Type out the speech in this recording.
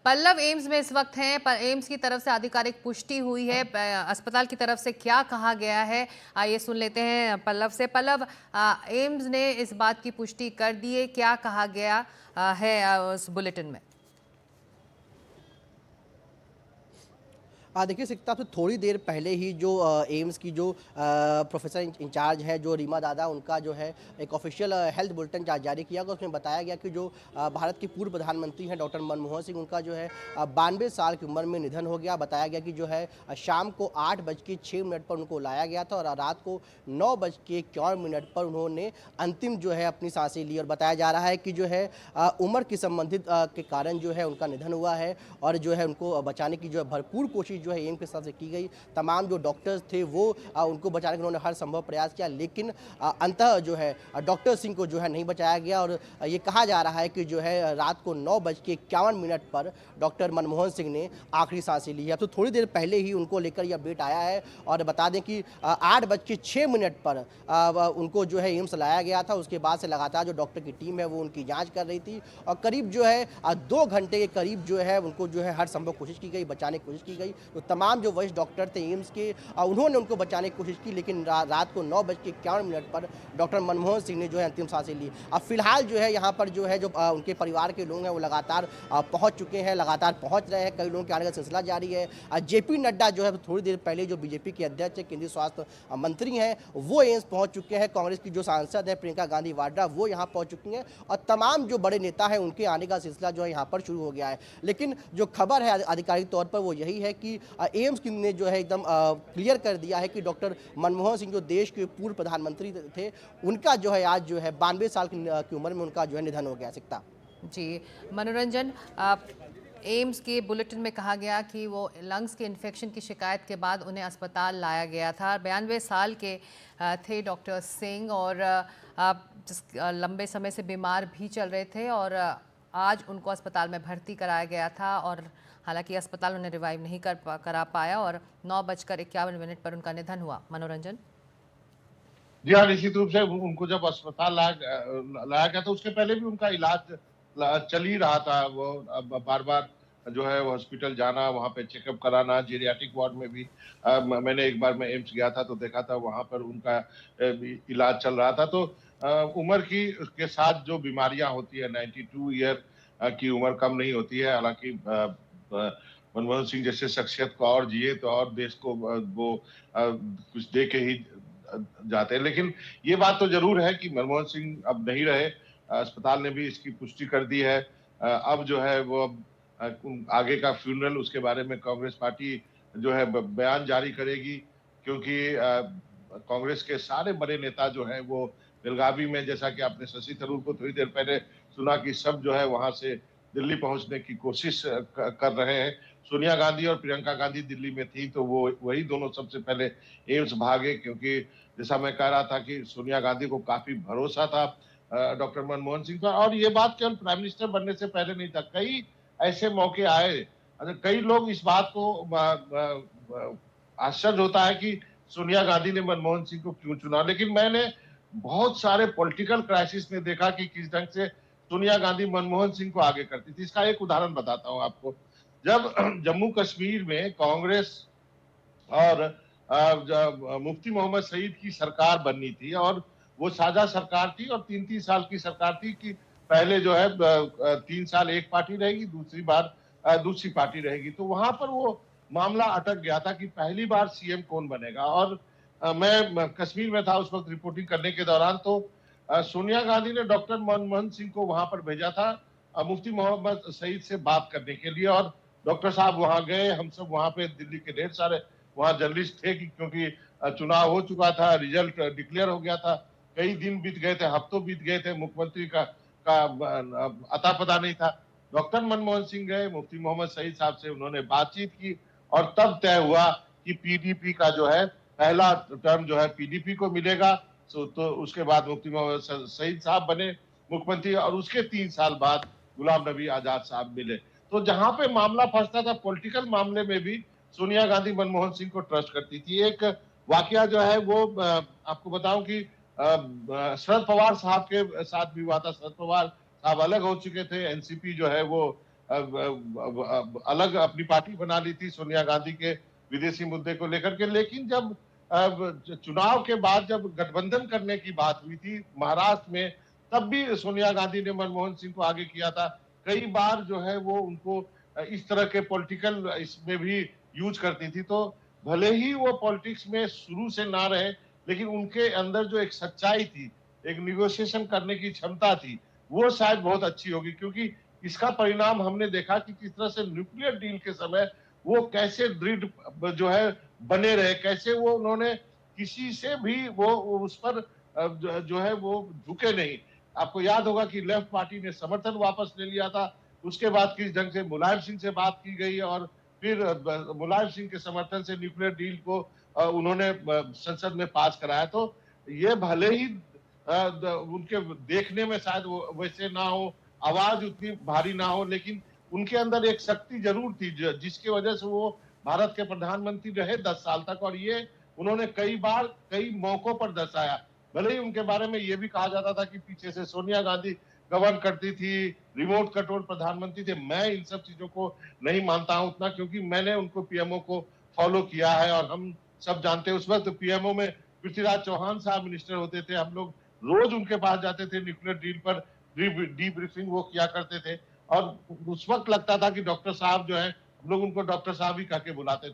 Pallav AIIMS में इस वक्त हैं, पर एम्स की तरफ से आधिकारिक पुष्टि हुई है, अस्पताल की तरफ से क्या कहा गया है, आइए सुन लेते हैं पल्लव से। पल्लव, एम्स ने इस बात की पुष्टि कर दी है, क्या कहा गया है उस बुलेटिन में? देखिए सिकता से थोड़ी देर पहले ही जो एम्स की जो प्रोफेसर इंचार्ज है जो रीमा दादा, उनका जो है एक ऑफिशियल हेल्थ बुलेटिन जारी किया गया। उसमें बताया गया कि जो भारत के पूर्व प्रधानमंत्री हैं डॉक्टर मनमोहन सिंह, उनका जो है 92 साल की उम्र में निधन हो गया। बताया गया कि जो है शाम को 8:06 पर उनको लाया गया था और रात को 9:51 पर उन्होंने अंतिम जो है अपनी सांसें ली। और बताया जा रहा है कि जो है उम्र की संबंधित के कारण जो है उनका निधन हुआ है और जो है उनको बचाने की जो है भरपूर कोशिश जो है एम्स के तरफ से की गई। तमाम जो डॉक्टर्स थे वो उनको बचाने के उन्होंने हर संभव प्रयास किया, लेकिन अंततः जो है डॉक्टर सिंह को जो है नहीं बचाया गया। और ये कहा जा रहा है कि जो है रात को 9:51 पर डॉक्टर मनमोहन सिंह ने आखिरी सांसें ली है। अब तो थोड़ी देर पहले ही उनको लेकर यह अपडेट आया है और बता दें कि 8:06 पर उनको जो है एम्स लाया गया था। उसके बाद से लगातार जो डॉक्टर की टीम है वो उनकी जाँच कर रही थी और करीब जो है 2 घंटे के करीब जो है उनको जो है हर संभव कोशिश की गई, बचाने की कोशिश की गई। तो तमाम जो वरिष्ठ डॉक्टर थे एम्स के, उन्होंने उनको बचाने की कोशिश की, लेकिन रात को 9:51 पर डॉक्टर मनमोहन सिंह ने जो है अंतिम सांसें ली। अब फिलहाल जो है यहाँ पर जो है जो उनके परिवार के लोग हैं वो लगातार पहुँच चुके हैं, लगातार पहुँच रहे हैं। कई लोगों के आने का सिलसिला जारी है। जेपी नड्डा जो है थोड़ी देर पहले जो बीजेपी के अध्यक्ष, केंद्रीय स्वास्थ्य मंत्री हैं, वो एम्स पहुँच चुके हैं। कांग्रेस की जो सांसद है प्रियंका गांधी वाड्रा, वो यहाँ पहुँच चुकी हैं और तमाम जो बड़े नेता हैं उनके आने का सिलसिला जो है यहाँ पर शुरू हो गया है। लेकिन जो खबर है आधिकारिक तौर पर वो यही है कि एम्स ने जो है एकदम क्लियर कर दिया है कि डॉक्टर मनमोहन सिंह जो देश के पूर्व प्रधानमंत्री थे, उनका जो है आज जो है 92 साल की उम्र में उनका जो है निधन हो गया। सिकता जी, मनोरंजन, एम्स के बुलेटिन में कहा गया कि वो लंग्स के इन्फेक्शन की शिकायत के बाद उन्हें अस्पताल लाया गया था। 92 साल के थे डॉक्टर सिंह और लंबे समय से बीमार भी चल रहे थे और आज उनको अस्पताल में भर्ती कराया गया था और हालांकि अस्पताल उन्हें रिवाइव नहीं करा पाया और 9:51 पर उनका निधन हुआ। मनोरंजन। जी हाँ, निश्चित रूप से उनको जब अस्पताल लाया गया था, उसके पहले भी उनका इलाज चल ही रहा था। वो अब बार-बार जो है वो हॉस्पिटल जाना, वहाँ पे चेकअप कराना, जीरियाट्रिक वार्ड में भी मैंने एक बार मैं एम्स गया था तो देखा था वहाँ पर उनका इलाज चल रहा था। तो उम्र की के साथ जो बीमारियां होती है, 92 ईयर की उम्र कम नहीं होती है। हालांकि मनमोहन सिंह जैसे शख्सियत को और जिए तो और देश को वो कुछ दे के ही जाते हैं। लेकिन ये बात तो जरूर है कि मनमोहन सिंह अब नहीं रहे। अस्पताल ने भी इसकी पुष्टि कर दी है। अब जो है वो आगे का फ्यूनरल, उसके बारे में कांग्रेस पार्टी जो है बयान जारी करेगी, क्योंकि कांग्रेस के सारे बड़े नेता जो है वो बेलगावी में, जैसा कि आपने शशि थरूर को थोड़ी देर पहले सुना कि सब जो है वहां से दिल्ली पहुंचने की कोशिश कर रहे हैं। सोनिया गांधी और प्रियंका गांधी दिल्ली में थी तो वो वही दोनों सबसे पहले एम्स भागे, क्योंकि जैसा मैं कह रहा था कि सोनिया गांधी को काफी भरोसा था डॉक्टर मनमोहन सिंह पर। और ये बात केवल प्राइम मिनिस्टर बनने से पहले नहीं था, कई ऐसे मौके आए। कई लोग इस बात को आश्चर्य होता है कि सोनिया गांधी ने मनमोहन सिंह को क्यों चुना, लेकिन मैंने बहुत सारे पॉलिटिकल क्राइसिस में देखा कि किस ढंग से सोनिया गांधी मनमोहन सिंह को आगे करती थी। इसका एक उदाहरण बताता हूं आपको। जब जम्मू कश्मीर में कांग्रेस और मुफ्ती मोहम्मद सईद की सरकार बननी थी और वो साझा सरकार थी और 3-3 साल की सरकार थी कि पहले जो है 3 साल एक पार्टी रहेगी, दूसरी बार दूसरी पार्टी रहेगी। तो वहां पर वो मामला अटक गया था कि पहली बार सीएम कौन बनेगा। और मैं कश्मीर में था उस वक्त रिपोर्टिंग करने के दौरान। तो सोनिया गांधी ने डॉक्टर मनमोहन सिंह को वहां पर भेजा था मुफ्ती मोहम्मद सईद से बात करने के लिए। और डॉक्टर साहब वहां गए, हम सब वहां पे दिल्ली के ढेर सारे वहां जर्नलिस्ट थे, क्योंकि चुनाव हो चुका था, रिजल्ट डिक्लेयर हो गया था, कई दिन बीत गए थे, हफ्तों बीत गए थे, मुख्यमंत्री का अता पता नहीं था। डॉक्टर मनमोहन सिंह गए, मुफ्ती मोहम्मद सईद साहब से उन्होंने बातचीत की और तब तय हुआ कि पीडीपी का जो है पहला टर्म जो है पीडीपी को मिलेगा। तो उसके बाद मुफ्ती मोहम्मद सईद साहब बने मुख्यमंत्री और उसके 3 साल बाद गुलाम नबी आजाद साहब मिले। तो जहां पे मामला फंसता था पॉलिटिकल मामले में भी सोनिया गांधी मनमोहन सिंह को ट्रस्ट करती थी। एक वाकया जो है वो आपको बताऊं कि शरद पवार साहब के साथ भी हुआ था। शरद पवार साहब अलग हो चुके थे, एनसीपी जो है वो अलग अपनी पार्टी बना ली थी सोनिया गांधी के विदेशी मुद्दे को लेकर के। लेकिन जब चुनाव के बाद जब गठबंधन करने की बात हुई थी महाराष्ट्र में, तब भी सोनिया गांधी ने मनमोहन सिंह को आगे किया था। कई बार जो है वो उनको इस तरह के पॉलिटिकल इसमें भी यूज करती थी। तो भले ही वो पॉलिटिक्स में शुरू से ना रहे, लेकिन उनके अंदर जो एक सच्चाई थी, एक निगोशिएशन करने की क्षमता थी, वो शायद बहुत अच्छी होगी। क्योंकि इसका परिणाम हमने देखा कि किस तरह से न्यूक्लियर डील के समय वो कैसे दृढ़ जो है बने रहे, कैसे वो उन्होंने किसी से भी वो उस पर जो है वो झुके नहीं। आपको याद होगा कि लेफ्ट पार्टी ने समर्थन वापस ले लिया था, उसके बाद किस ढंग से मुलायम सिंह से बात की गई और फिर मुलायम सिंह के समर्थन से न्यूक्लियर डील को उन्होंने संसद में पास कराया। तो ये भले ही उनके देखने में शायद वैसे ना हो, आवाज उतनी भारी ना हो, लेकिन उनके अंदर एक शक्ति जरूर थी जिसकी वजह से वो भारत के प्रधानमंत्री रहे 10 साल तक। और ये उन्होंने कई बार कई मौकों पर दर्शाया। भले ही उनके बारे में ये भी कहा जाता था कि पीछे से सोनिया गांधी गवर्न करती थी, रिमोट कंट्रोल प्रधानमंत्री थे। मैं इन सब चीजों को नहीं मानता हूं उतना, क्योंकि मैंने उनको पीएमओ को फॉलो किया है और हम सब जानते हैं उस वक्त पीएमओ में पृथ्वीराज चौहान साहब मिनिस्टर होते थे। हम लोग रोज उनके पास जाते थे, न्यूक्लियर डील पर डीब्रीफिंग वो किया करते थे। और उस वक्त लगता था कि डॉक्टर साहब जो है, हम लोग उनको डॉक्टर साहब ही कह के बुलाते थे।